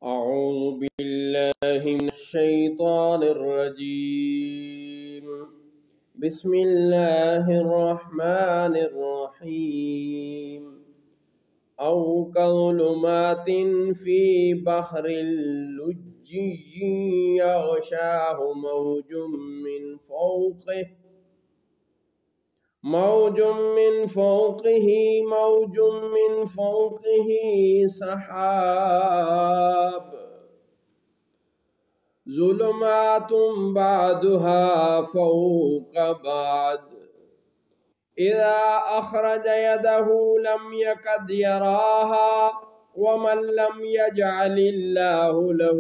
أعوذ بالله من الشيطان الرجيم. بسم الله الرحمن الرحيم. أو كظلمات في بحر اللجي يغشاه موج من فوقه سحاب ظلمات بعضها فوق بعض إذا أخرج يده لم يكد يراها ومن لم يجعل الله له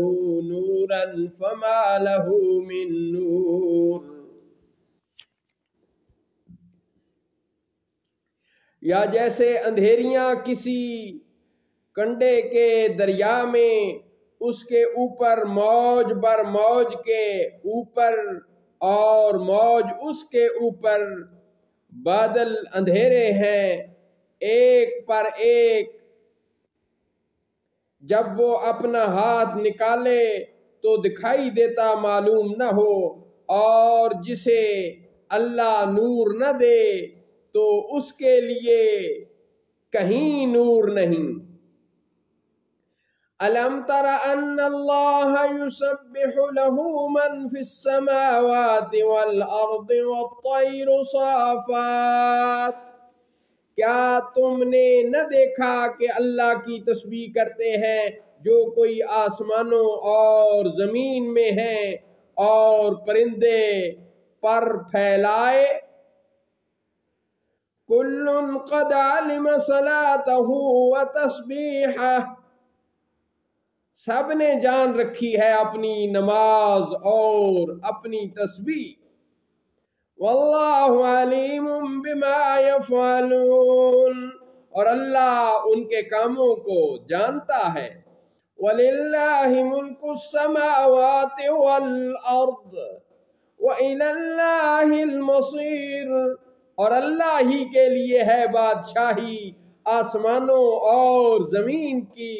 نورا فما له من نور. یا جیسے اندھیریاں کسی کنڈے کے دریا میں اس کے اوپر موج بر موج کے اوپر اور موج اس کے اوپر بادل اندھیرے ہیں ایک پر ایک. جب وہ اپنا ہاتھ نکالے تو دکھائی دیتا معلوم نہ ہو، اور جسے اللہ نور نہ دے تو اس کے لیے کہیں نور نہیں. أَلَمْ تَرَ أَنَّ اللَّهَ يُسَبِّحُ لَهُ مَنْ فِي السَّمَاوَاتِ وَالْأَرْضِ وَالطَّيْرُ صَافَّاتٍ. کیا تم نے نہ دیکھا کہ اللہ کی تسبیح کرتے ہیں جو کوئی آسمانوں اور زمین میں ہیں، اور پرندے پر پھیلائے. كُلٌّ قَدْ عَلِمَ صَلَاتَهُ وَتَسْبِيحَهُ. سب نے جان رکھی ہے اپنی نماز اور اپنی تسبیح. واللہ علیم بما یفعلون. اور اللہ ان کے کاموں کو جانتا ہے. وَلِلَّهِ مُلْكُ السَّمَاوَاتِ وَالْأَرْضِ وَإِلَى اللَّهِ الْمَصِيرُ. اور اللہ ہی کے لیے ہے بادشاہی آسمانوں اور زمین کی،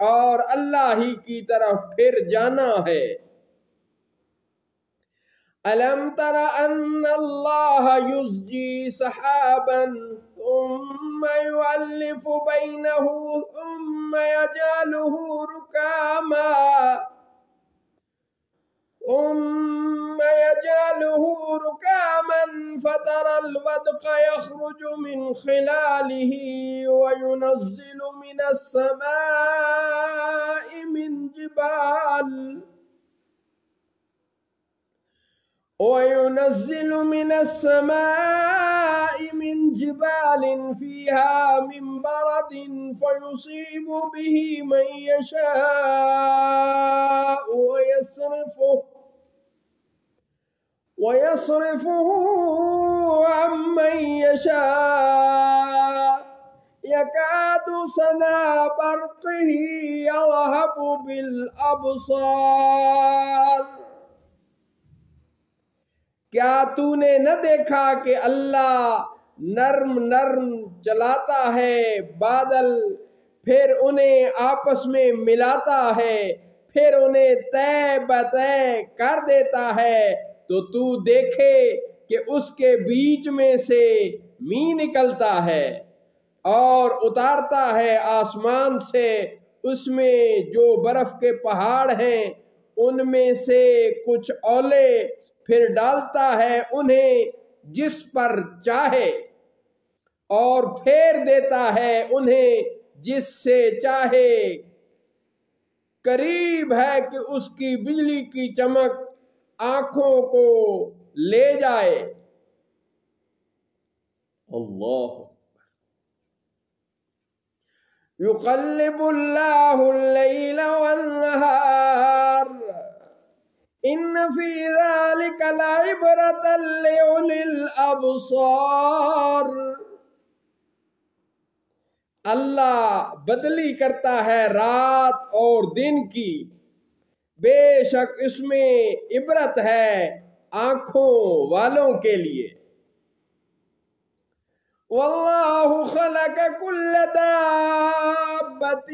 اور اللہ ہی کی طرف پھر جانا ہے. أَلَمْ تَرَ أَنَّ اللَّهَ يُزْجِي سَحَابًا ثُمَّ يُؤَلِّفُ بَيْنَهُ ثُمَّ يَجْعَلُهُ رُكَامًا فَتَرَى الْوَدْقَ يَخْرُجُ مِنْ خِلَالِهِ وَيُنَزِّلُ مِنَ السَّمَاءِ مِنْ جِبَالٍ فِيهَا مِنْ بَرَدٍ فَيُصِيبُ بِهِ مَنْ يَشَاءُ وَيَصْرِفُهُ عَنْ مَنْ يَشَاءُ يَكَادُ سَنَا بَرْقِهِ يَذْهَبُ بِالْأَبْصَارِ. کیا تو نے نہ دیکھا کہ اللہ نرم نرم چلاتا ہے بادل، پھر انہیں آپس میں ملاتا ہے، پھر انہیں طے بطے کر دیتا ہے، تو دیکھے کہ اس کے بیچ میں سے می نکلتا ہے اور اتارتا ہے آسمان سے اس میں جو برف کے پہاڑ ہیں ان میں سے کچھ اولے، پھر ڈالتا ہے انہیں جس پر چاہے، اور پھیر دیتا ہے انہیں جس سے چاہے. قریب ہے کہ اس کی بجلی کی چمک آنکھوں کو لے جائے. اللہ يُقَلِّبُ اللَّهُ اللَّيْلَ وَالنَّهَارَ إِنَّ فِي ذَلِكَ لَعِبْرَةً لِأُولِي الْأَبْصَارِ. اللہ بدلی کرتا ہے رات اور دن کی، بے شک اس میں عبرت ہے آنکھوں والوں کے لیے. وَاللَّهُ خَلَقَ كُلَّ دَابَّةٍ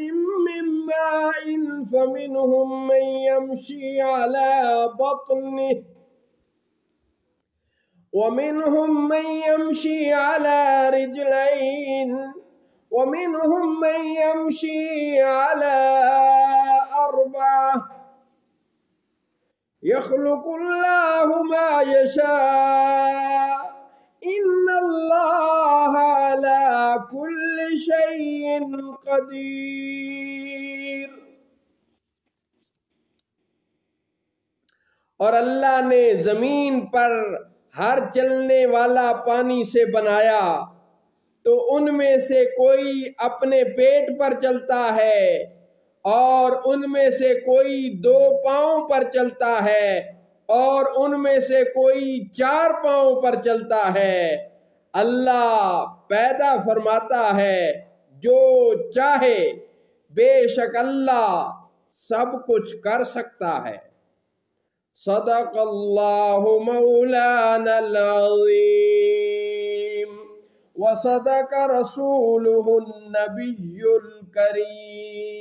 مِّن مَّاءٍ فمنهم من يمشي على بطنه ومنهم من يمشي على رجلين ومنهم من يمشي على 4 يخلق الله ما يشاء إن الله على كل شيء قدير۔ اور اللہ نے زمین پر ہر چلنے والا پانی سے بنایا، تو ان میں سے کوئی اپنے پیٹ پر چلتا ہے اور ان میں سے کوئی 2 پاؤں پر چلتا ہے اور ان میں سے کوئی 4 پاؤں پر چلتا ہے۔ اللہ پیدا فرماتا ہے جو چاہے، بے شک اللہ سب کچھ کر سکتا ہے۔ صدق اللہ مولانا العظیم وصدق رسولہ النبی الکریم۔